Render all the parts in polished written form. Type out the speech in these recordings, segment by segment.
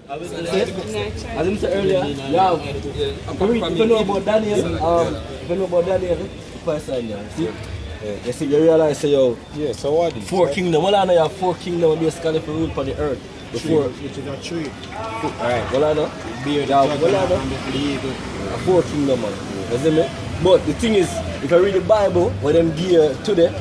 As I said earlier, yeah, if you know about Daniel, you see, you realize, say, yo, Yeah, so what? four kingdoms. Well, I know you have four kingdoms basically for rule on the earth. Before, Which is a tree. alright, well, I know. Beard, Yeah, well, I know. the eagle. A four kingdom, man. You see me? But the thing is, if you read the Bible, what them gear today,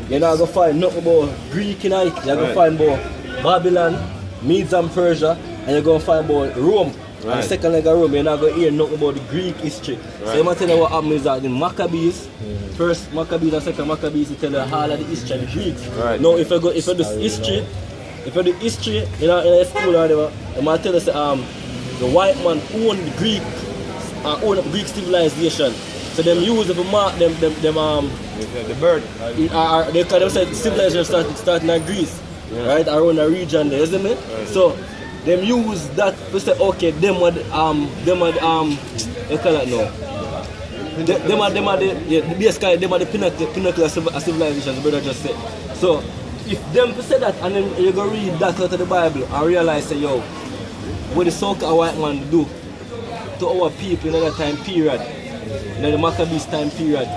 you're not going to find nothing about Greek in it. You're going to find about Babylon, Medes and Persia, and you're going to find about Rome. And the second leg of Rome, you're not going to hear nothing about the Greek history. So I'm going to tell you what happened is that the Maccabees, first Maccabees and second Maccabees, you tell you all of the history of the Greeks. Now, if you do history, you know, in a school or whatever, I'm going to tell you the white man owned the Greek, owned the Greek civilization. So them use it to mark them The bird. they call them civilization starting in Greece, right, around the region there, isn't it? So them use that to say, okay, them are they call it now. Them are basically them are the pinnacle of civilization, the brother just said. So if them say that and then you go read that out of the Bible and realize say, yo, what the so-called white man do to our people in that time period, in the Maccabees time period,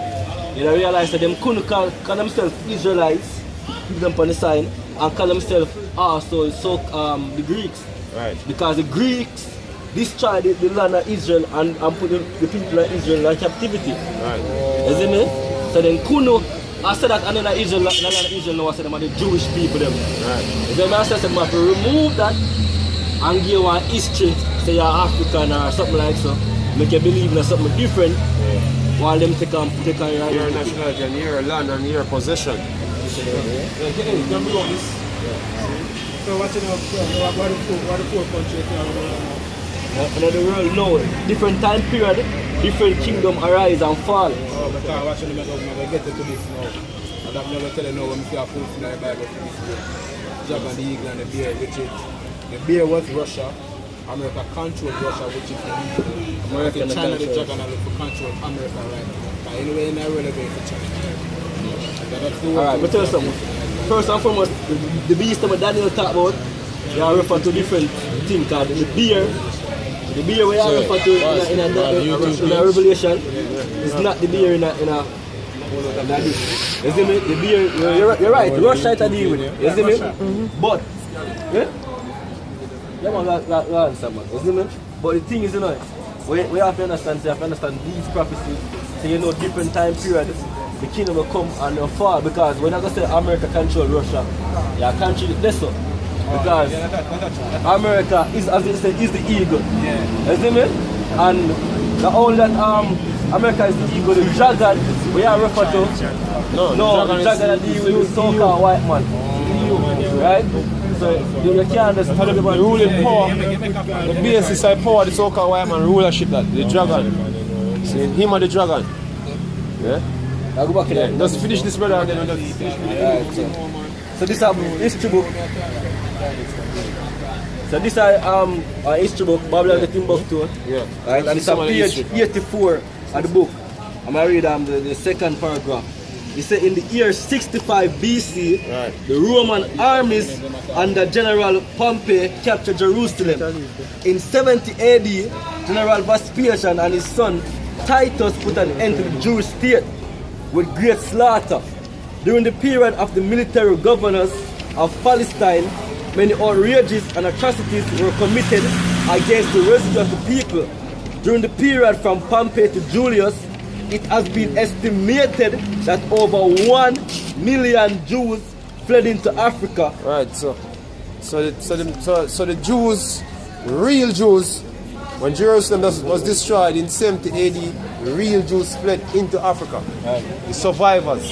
you know, realize that them couldn't call themselves Israelites, keep them on the sign, and call themselves also the Greeks. Right. Because the Greeks destroyed the land of Israel and put the people of Israel in captivity. Right. You see me? So then Kuno, I said that another Israel, now I said them are the Jewish people them. Right. You see me? I said them have to remove that and give one history, say you're African or something like so. Make you believe in something different, while them take on Your nationality and your land and your possession. So what you know, what the four countries in the world now, different time period, different kingdom arise and fall. Oh, but I watch them never get into this now. And I'm never telling you when we see a full in the Bible for this book. Dragon, the eagle and the bear, which is the bear was Russia. America controlled Russia, which is illegal. America, China, the dragon are for control America right now. But anyway, in the world, they're going for China. Alright, but tell you something. First and foremost, the beast that Daniel talked about, they are referred to different things called the bear. The bear we are referred to in a Revelation is not the bear in a you see me? The bear, you're right, Russia is a deal with it. You see me? But, yeah man, that answer man, you see me? But the thing is, you know, we have to understand these prophecies, so you know different time periods, the kingdom will come and will fall, because we're not going to say America control Russia, yeah, country this so. Because America is, as they say, is the eagle. You see me? And the only that America is the eagle, the dragon, we are referred to. No, the dragon that deal with the so-called white man. Right? So you can't understand The ruling power, the basis of power, the so-called white man rulership, that the dragon. See, him and the dragon. Yeah? I'll go back in there. Just finish this, brother, and then we'll just finish. So this is history book. So this is a history book, Babylon the Timbuktu. Yeah. Right? And it's on page 84 of the book. I'm going to read the second paragraph. It says in the year 65 BC, the Roman armies under General Pompey captured Jerusalem. In 70 AD, General Vespasian and his son Titus put an end to the Jewish state with great slaughter. During the period of the military governors of Palestine, many outrages and atrocities were committed against the rest of the people. During the period from Pompey to Julius, it has been estimated that over 1 million Jews fled into Africa. Right, so the Jews, real Jews, when Jerusalem was destroyed in 70 AD, real Jews fled into Africa. The survivors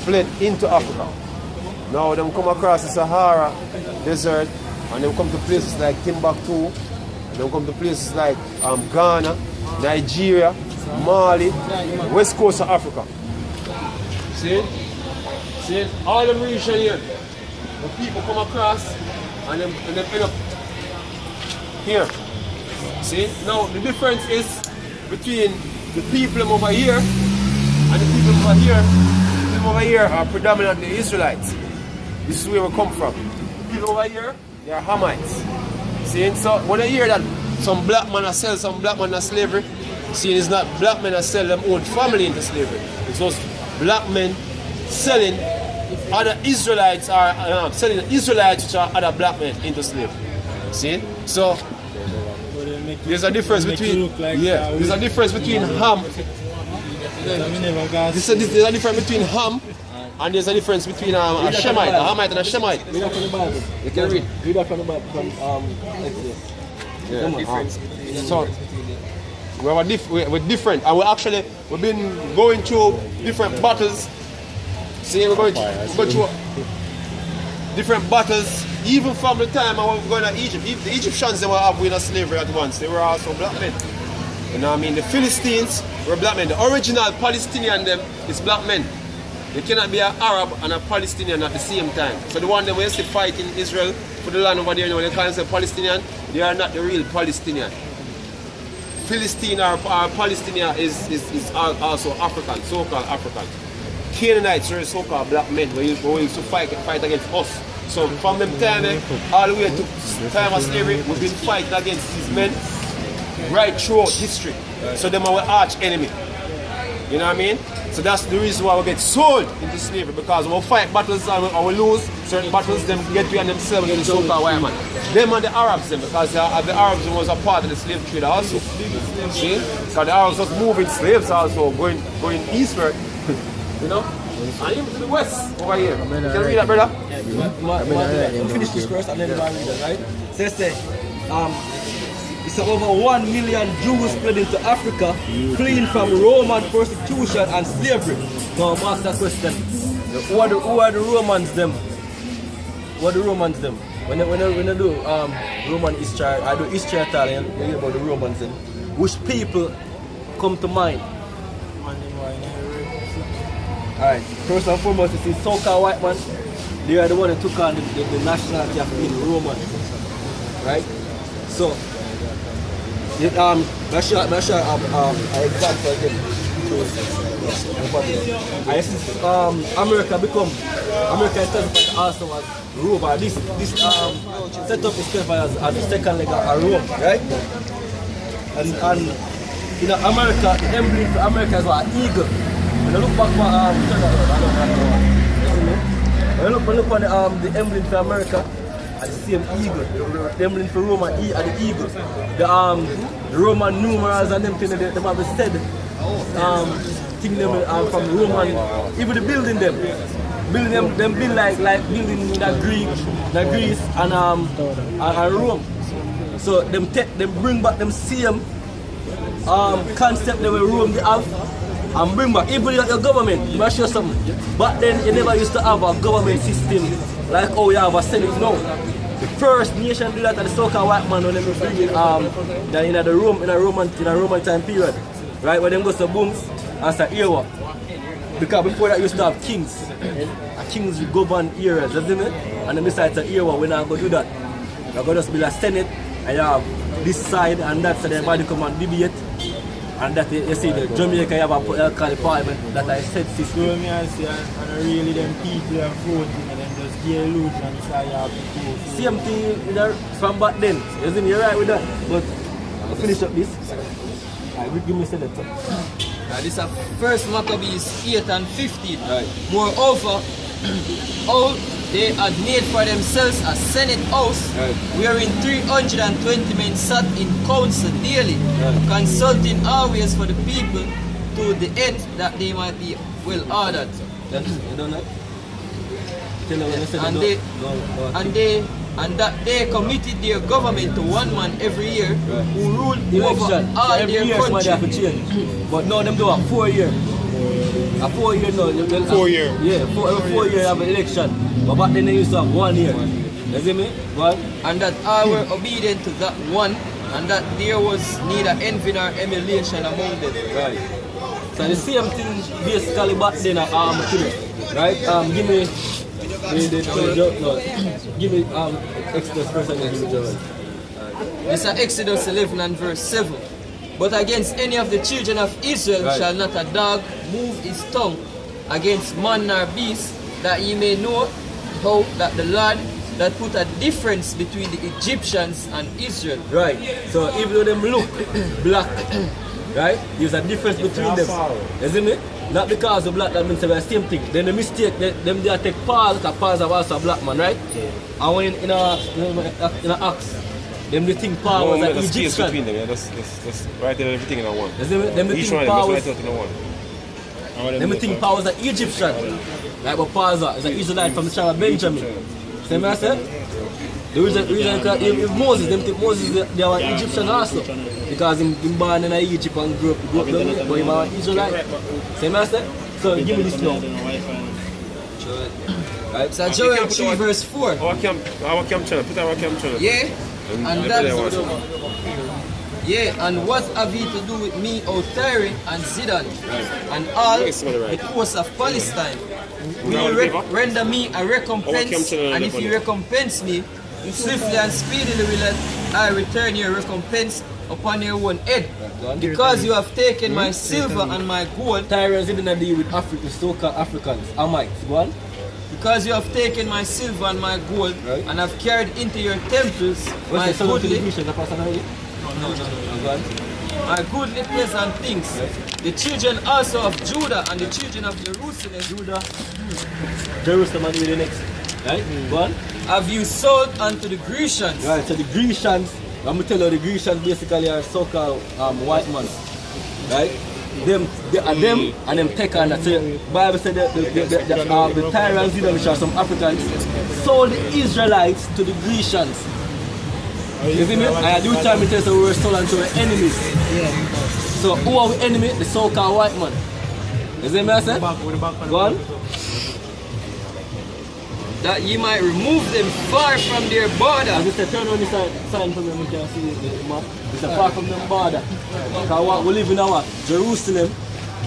fled into Africa. Now they come across the Sahara Desert, and they come to places like Timbuktu, and they come to places like Ghana, Nigeria, Mali, west coast of Africa. See, all the region here, the people come across and they end up here. See, now the difference is between the people over here and the people over here. The people over here are predominantly Israelites. This is where we come from. The people over here, they are Hamites. See, so when I hear that some black man sell some black man into slavery, see, it's not black men that sell them own family into slavery. It's just black men selling other Israelites or selling Israelites which are other black men into slavery. See? So there's a difference between there's a difference between Ham. There's a difference between Ham and there's a difference between a Shemite, a Hamite and a Shemite. Read that from the Bible. You can read. Read that from the Bible from Exodus. Yeah. Difference. So we're different, and we've been going through different battles. See, we're going through different battles, even from the time I was going to Egypt. The Egyptians, they were having a slavery at once. They were also black men. You know what I mean? The Philistines were black men. The original Palestinian them is black men. You cannot be an Arab and a Palestinian at the same time. So the one that when you fight in Israel for the land over there, you know, they call themselves Palestinian, they are not the real Palestinian. Philistine or Palestinian is also African, so-called African. Canaanites are so-called black men who used to fight against us. So from them time all the way to time of slavery, we've been fighting against these men right throughout history. So them are our arch enemy. You know what I mean? So that's the reason why we get sold into slavery, because we fight battles and we lose certain battles, them get to themselves against the so-called white man. Them and the Arabs them, because the Arabs was a part of the slave trade also. See? Because the Arabs was moving slaves also, going eastward. You know? And even to the west over here. Can you read that, brother? We'll finish this first and then we'll read it, right? So it's over 1 million Jews fled into Africa, fleeing from Roman persecution and slavery. Now, I'm asking that question. Who are the Romans them? What are the Romans them? When I do Roman history, I do history Italian, you hear about the Romans them. Which people come to mind? Alright, first and foremost, you see so-called white man, they are the one that took on the nationality of being Roman. Right? So, let's show an example again. America is classified also as Rome. This setup is classified as the second leg of Rome, right? And in America, the emblem for America is what, an eagle. When I look back when I look on the emblem for America, and the same eagle. The emblem for Rome are the eagle. The Roman numerals and them things they have said thing them from Roman, even the building them build like building the Greece and Rome. So them bring back them same concept that we Rome they have and bring back even your government. You must show something. But then you never used to have a government system like how you have a Senate now. The first nation do that at the so-called white man when they bring in in a Roman time period. Right, when them go to booms and start era. Because before that you used to have kings. And kings will govern areas, you see me? And then besides the era, we're not going to do that. We're going to just build a Senate and you have this side and that side, everybody come and debate. And that you see the Jamaica you have a parliament that I said system. So me I see and really them people are voting and then just get illusion so you have to vote. Same thing from back then. You see me, you're right with that. But I'll finish up this. I will give me senator. This is First Maccabees 8 and 15. Right. Moreover, all they had made for themselves a senate house, right, wherein 320 men sat in council daily, right, consulting always for the people to the end that they might be well ordered. You don't know? And that they committed their government to one man every year, right, who ruled election. over all Every their year somebody have to country. change. But now them do a 4 year. A 4 year now. 4 year. Yeah, 4 year have an election. But back then they used to have 1 year. You see me? What? And that all were obedient to that one, and that there was neither envy nor emulation among them. Right. So the same thing basically back then right? Give me give me Exodus first and then give me Joel. This is Exodus 11 and verse 7. But against any of the children of Israel right, shall not a dog move his tongue against man nor beast, that ye may know how that the Lord that put a difference between the Egyptians and Israel. Right. So even though them look black, right? There's a difference between them. You see me? Not because the black that means the same thing. Then the mistake, them they take Paul, because Paul is also a black man, right? And when in a Acts, them they think Paul was an Egyptian. Between them, yeah, just write everything in a one. You see me? Them they Each think one Paul just was, write out in a one. them they think Paul was an Egyptian. Like, but Paul is an Israelite from the tribe of Benjamin. See what I said? The reason if Moses, them think Moses they are Egyptian also. Because he born in Egypt and grew up there, but he was an Israelite. See what I said? So give me this now. Right? So Joel 3 verse 4. Our camp channel, put our camp channel. Yeah, and that's yeah, and what have you to do with me, O Tyre and Zidon, and all the coast of Palestine? Will you render me a recompense? And if you recompense me, swiftly and speedily will I return your recompense upon your own head. Because you have taken my silver and my gold. Tyre and Zidon deal with Africa, so-called Africans. Amite, go on. Because you have taken my silver and my gold, and have carried into your temples my goodly. No. My goodly pleasant things. The children also of Judah and the children of Jerusalem. Jerusalem and the next. Right? Go on. Have you sold unto the Grecians? Right, so the Grecians, I'm going to tell you the Grecians basically are so-called white men. Right? Them and them take on that. So the Bible said that the Tyre and Zidon, which are some Africans, sold the Israelites to the Grecians. You see me? And do time it says we were sold unto our enemies. So who are the enemy? The so-called white man. You see me I said? Go on. That ye might remove them far from their border. As you said, turn on the sign for them, you can see the map. It's far from them border. Because we live in our Jerusalem,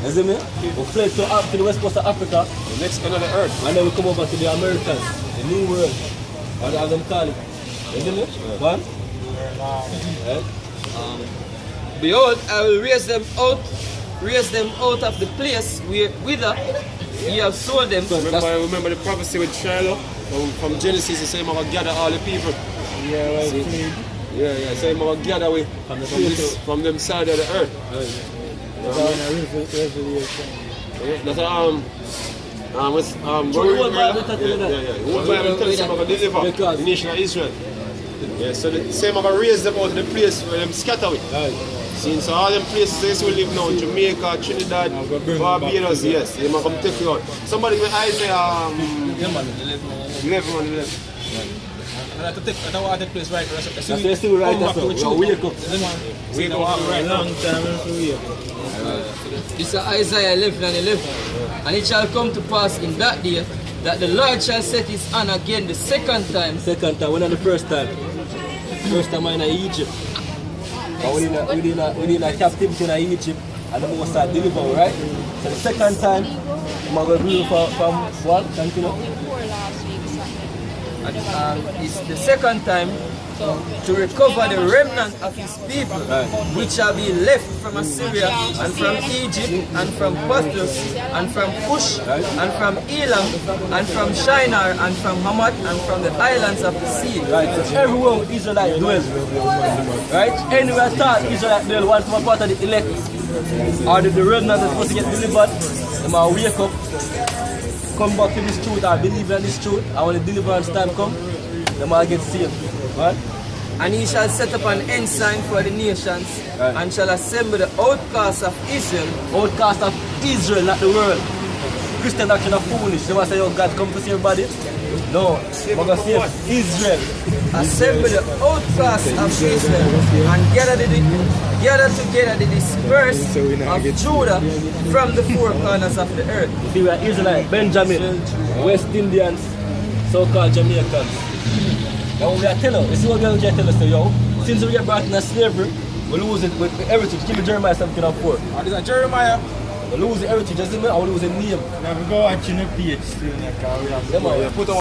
you see me? We fled to the west coast of Africa. The next end of the earth. And then we come over to the Americans, the New World, as them call it. You see me? What? Behold, I will raise them out of the place whither ye have sold them. Remember the prophecy with Shiloh from Genesis. He said, "I'm gonna gather all the people." Yeah, so I'm gonna gather with from them side of the earth. That's What Bible tells you that? What Bible tells you I'm gonna deliver the nation of Israel? Yeah, so the same I'm gonna raise them out of the place where them scatter with. See, so all them places we live now, Jamaica, Trinidad, Barbados, yes, they're going to take you out. Somebody with Isaiah 11. I have to take that place right. That's still right, that's all. Wake up. Wake up right. Long time to wake. It's Isaiah 11:11. And it shall come to pass in that day that the Lord shall set his hand again the second time. Second time, when not the first time. First time in Egypt. But we in a captivity in Egypt and then we start delivering, right? So the second time, we're going to do from what? Continue. It's the second time to recover the remnant of his people, which shall be left from Assyria and from Egypt and from Pathros and from Cush and from Elam and from Shinar and from Hamath and from the islands of the sea. Right, so everywhere Israelite dwells, right? Anywhere thought Israelite dwell, once from a part of the elect or the remnant that's supposed to get delivered, they might wake up, come back to this truth or believe in this truth, and when the deliverance time comes, they might get saved. Right? And he shall set up an ensign for the nations, and shall assemble the outcasts of Israel. Outcasts of Israel, not the world. Christian doctrine are foolish. They want to say, oh, God come to save everybody. No, we're going to save Israel. Assemble the outcasts of Israel, and gather together the dispersed of Judah from the four corners of the earth. You see, we are Israelites, Benjamin, West Indians, so-called Jamaicans. Now we are telling, you see what we are tell us, yo, since we get brought into slavery, we lose it with everything. Give me Jeremiah 17:4. What is that, Jeremiah? We lose everything, just me, I will lose a name. Now we go watching the page still, we have put